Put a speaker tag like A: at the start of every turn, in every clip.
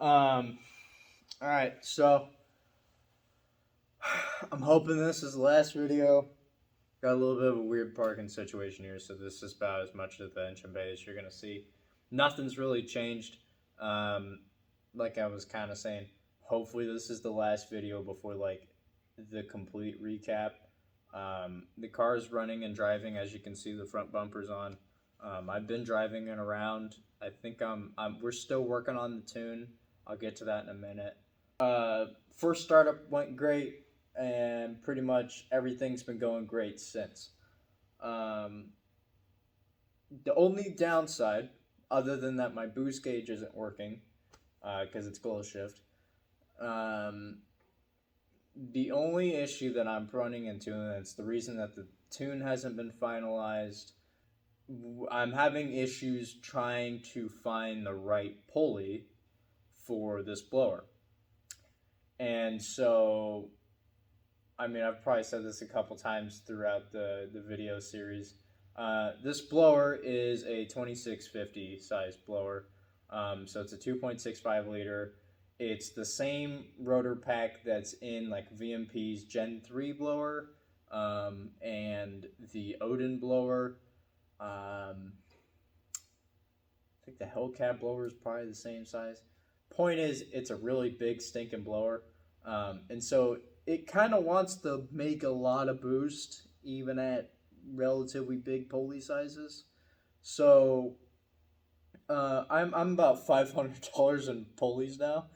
A: Um, all right, so I'm hoping this is the last video. Got a little bit of a weird parking situation here, so this is about as much of the engine bay as you're gonna see. Nothing's really changed. Um, like I was kind of saying, hopefully this is the last video before like the complete recap. The car is running and driving, as you can see. The front bumper's on. I've been driving it around. I think we're still working on the tune. I'll get to that in a minute. First startup went great, and pretty much everything's been going great since. Um, the only downside, other than that my boost gauge isn't working, because it's glow shift, um, the only issue that I'm running into, and it's the reason that the tune hasn't been finalized, I'm having issues trying to find the right pulley for this blower. And so, I mean, I've probably said this a couple times throughout the video series. This blower is a 2650 size blower. So it's a 2.65 liter. It's the same rotor pack that's in like VMP's Gen 3 blower and the Odin blower. I think the Hellcat blower is probably the same size. Point is, it's a really big stinking blower. And so it kind of wants to make a lot of boost, even at relatively big pulley sizes. So I'm about $500 in pulleys now.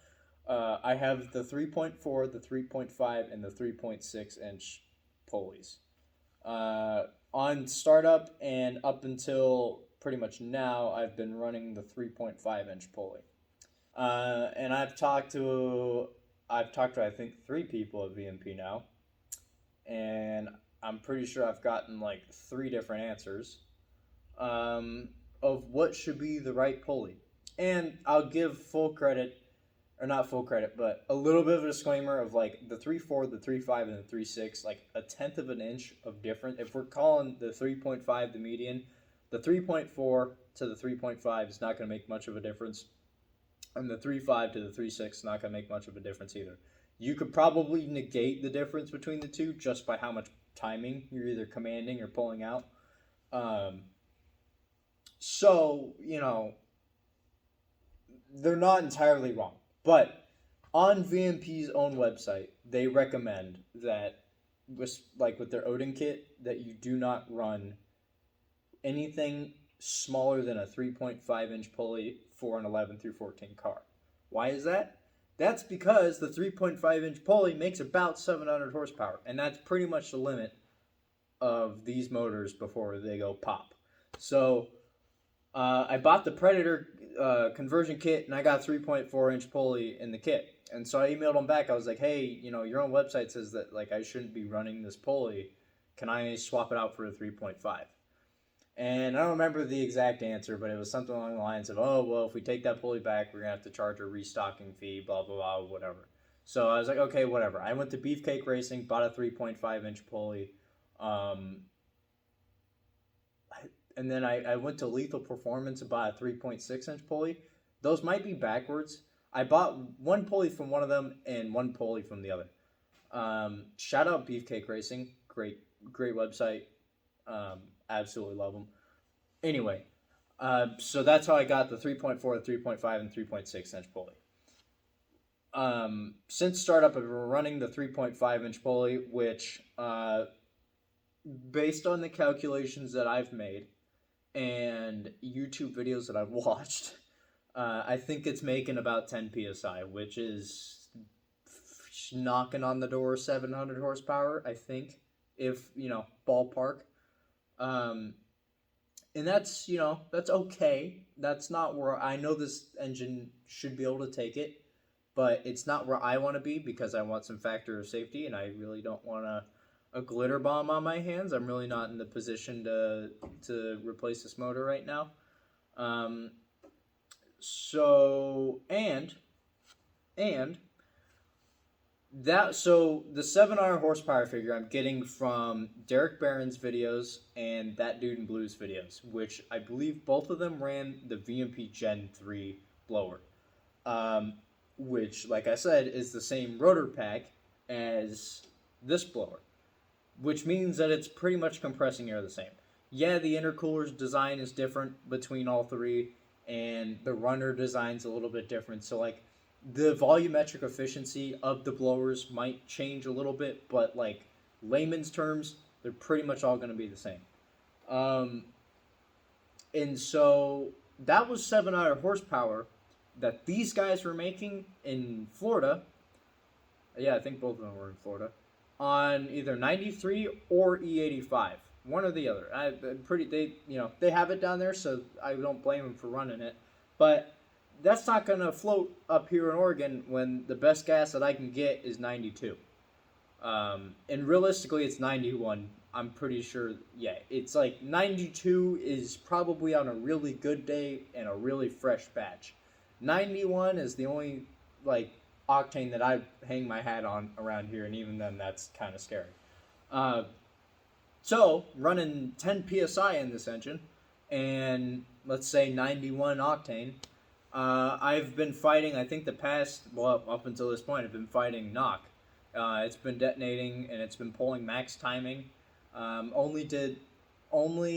A: I have the 3.4, the 3.5, and the 3.6 inch pulleys. On startup and up until pretty much now, I've been running the 3.5 inch pulley. And I've talked to I think 3 people at VMP now, and I'm pretty sure I've gotten like 3 different answers of what should be the right pulley. And I'll give full credit, or not full credit, but a little bit of a disclaimer of like the 3.4, the 3.5, and the 3.6, like a tenth of an inch of difference. If we're calling the 3.5 the median, the 3.4 to the 3.5 is not going to make much of a difference. And the 3.5 to the 3.6 is not going to make much of a difference either. You could probably negate the difference between the two just by how much timing you're either commanding or pulling out. So, you know, they're not entirely wrong. But on VMP's own website, they recommend that, like with their Odin kit, that you do not run anything smaller than a 3.5 inch pulley for an 11 through 14 car. Why is that? That's because the 3.5 inch pulley makes about 700 horsepower, and that's pretty much the limit of these motors before they go pop. So I bought the Predator conversion kit, and I got a 3.4 inch pulley in the kit. And so I emailed them back. I was like, hey, you know, your own website says that like I shouldn't be running this pulley. Can I swap it out for a 3.5? And I don't remember the exact answer, but it was something along the lines of, oh, well, if we take that pulley back, we're going to have to charge a restocking fee, blah, blah, blah, whatever. So I was like, okay, whatever. I went to Beefcake Racing, bought a 3.5 inch pulley. And then I went to Lethal Performance and bought a 3.6 inch pulley. Those might be backwards. I bought one pulley from one of them and one pulley from the other. Shout out Beefcake Racing. Great website. Absolutely love them. Anyway, so that's how I got the 3.4, 3.5, and 3.6 inch pulley. Since startup, I've been running the 3.5 inch pulley, which, based on the calculations that I've made and YouTube videos that I've watched, I think it's making about 10 psi, which is knocking on the door 700 horsepower, I think, if, you know, ballpark. And that's, you know, that's okay. That's not where I know this engine should be able to take it, but it's not where I want to be because I want some factor of safety, and I really don't want a glitter bomb on my hands. I'm really not in the position to replace this motor right now. So the 700 horsepower figure I'm getting from Derek Barron's videos and That Dude in Blue's videos, which I believe both of them ran the VMP Gen 3 blower. which, like I said, is the same rotor pack as this blower, which means that it's pretty much compressing air the same. Yeah, the intercooler's design is different between all three, and the runner design's a little bit different. So, like, the volumetric efficiency of the blowers might change a little bit, but, like, layman's terms, they're pretty much all going to be the same. Um, and so that was 700 horsepower that these guys were making in Florida. Yeah, I think both of them were in Florida on either 93 or E85, one or the other. They have it down there, so I don't blame them for running it. But that's not going to float up here in Oregon when the best gas that I can get is 92. And realistically, it's 91. I'm pretty sure, yeah. It's like 92 is probably on a really good day and a really fresh batch. 91 is the only, like, octane that I hang my hat on around here, and even then, that's kind of scary. So, running 10 psi in this engine, and let's say 91 octane, I've been fighting, I think up until this point, I've been fighting knock. It's been detonating, and it's been pulling max timing. Only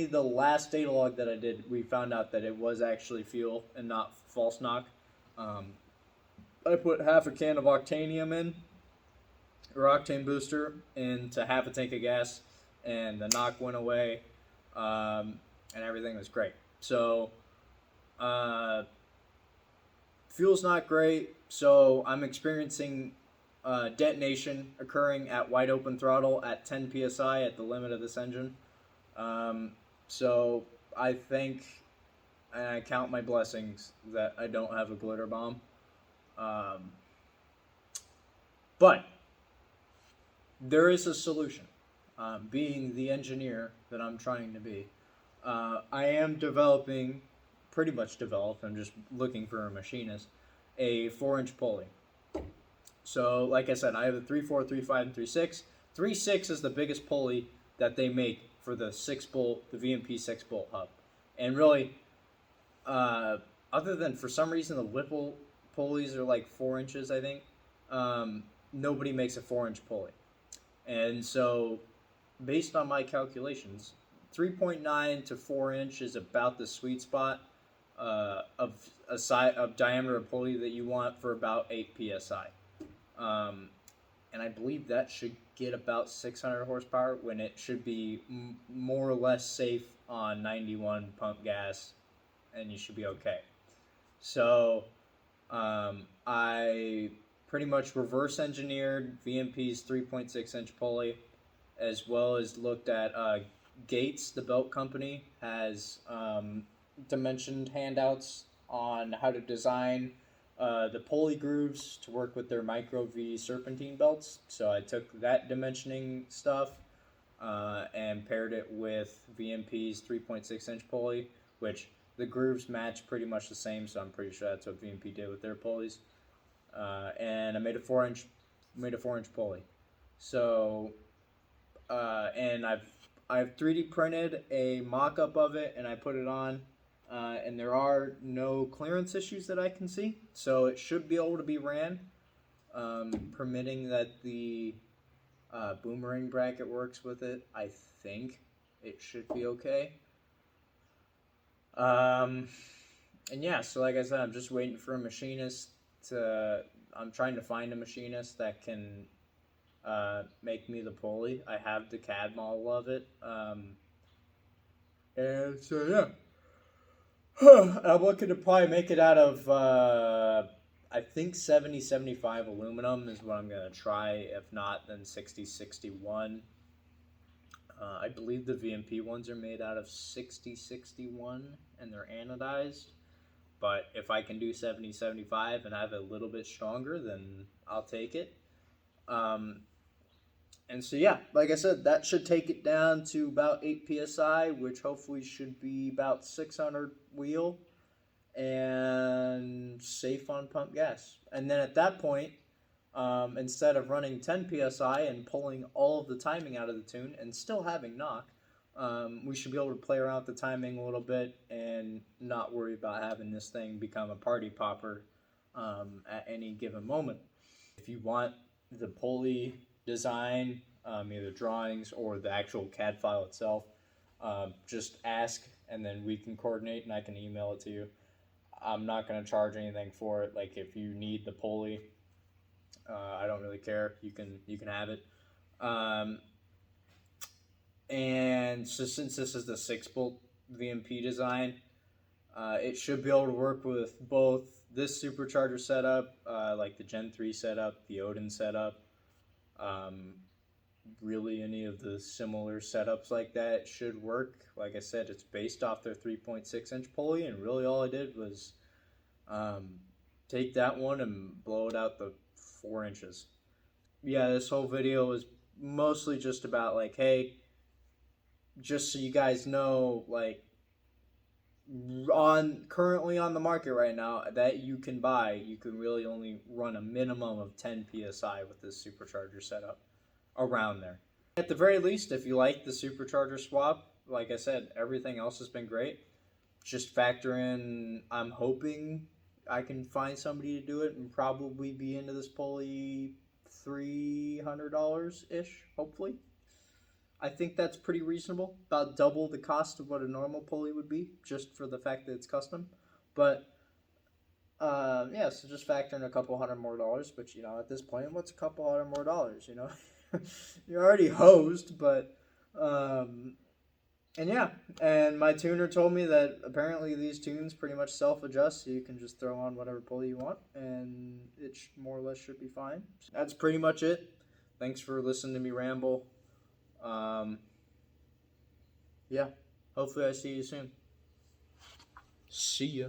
A: the last data log that I did, we found out that it was actually fuel and not false knock. I put half a can of octanium in, or octane booster, into half a tank of gas, and the knock went away, and everything was great. So, fuel's not great, so I'm experiencing detonation occurring at wide open throttle at 10 psi at the limit of this engine. So I think, and I count my blessings, that I don't have a glitter bomb. But there is a solution. Being the engineer that I'm trying to be, I am pretty much developed, I'm just looking for a machinist, a 4-inch pulley. So, like I said, I have a 3.4, 3.5, and 3.6. 3.6 is the biggest pulley that they make for the 6-bolt, the VMP 6-bolt hub. And really, other than for some reason the Whipple pulleys are like 4 inches, I think, nobody makes a 4-inch pulley. And so, based on my calculations, 3.9 to 4 inch is about the sweet spot of diameter of pulley that you want for about 8 psi. And I believe that should get about 600 horsepower when it should be more or less safe on 91 pump gas, and you should be okay. So I pretty much reverse engineered VMP's 3.6 inch pulley, as well as looked at Gates, the belt company, has dimensioned handouts on how to design the pulley grooves to work with their micro V serpentine belts. So I took that dimensioning stuff and paired it with VMP's 3.6 inch pulley, which the grooves match pretty much the same. So I'm pretty sure that's what VMP did with their pulleys. And I made a 4-inch pulley. So and I've 3D printed a mock-up of it, and I put it on. And there are no clearance issues that I can see, so it should be able to be ran, permitting that the boomerang bracket works with it. I think it should be okay. And yeah, so like I said, I'm just waiting for a machinist I'm trying to find a machinist that can make me the pulley. I have the CAD model of it. And so yeah. I'm looking to probably make it out of, I think 70-75 aluminum is what I'm going to try. If not, then 60-61. I believe the VMP ones are made out of 60-61 and they're anodized. But if I can do 70-75 and have it a little bit stronger, then I'll take it. And so yeah, like I said, that should take it down to about 8 psi, which hopefully should be about 600 wheel and safe on pump gas. And then at that point, instead of running 10 psi and pulling all of the timing out of the tune and still having knock, we should be able to play around with the timing a little bit and not worry about having this thing become a party popper at any given moment. If you want the pulley design, either drawings or the actual CAD file itself, just ask, and then we can coordinate, and I can email it to you. I'm not going to charge anything for it. Like, if you need the pulley, I don't really care. You can have it. And so since this is the 6-bolt VMP design, it should be able to work with both this supercharger setup, like the Gen 3 setup, the Odin setup, really any of the similar setups like that should work. Like I said, it's based off their 3.6-inch pulley, and really all I did was take that one and blow it out the 4 inches. Yeah, this whole video was mostly just about, like, hey, just so you guys know, like, currently on the market right now that you can buy, you can really only run a minimum of 10 psi with this supercharger setup, around there. At the very least, if you like the supercharger swap, like I said, everything else has been great. Just factor in, I'm hoping I can find somebody to do it and probably be into this pulley $300 ish, hopefully. I think that's pretty reasonable, about double the cost of what a normal pulley would be, just for the fact that it's custom. But yeah, so just factor in a couple $100 more. But you know, at this point, what's a couple $100 more? You know, you're already hosed. But and yeah, and my tuner told me that apparently these tunes pretty much self-adjust, so you can just throw on whatever pulley you want, and it more or less should be fine. That's pretty much it. Thanks for listening to me ramble. Yeah, hopefully I see you soon. See ya.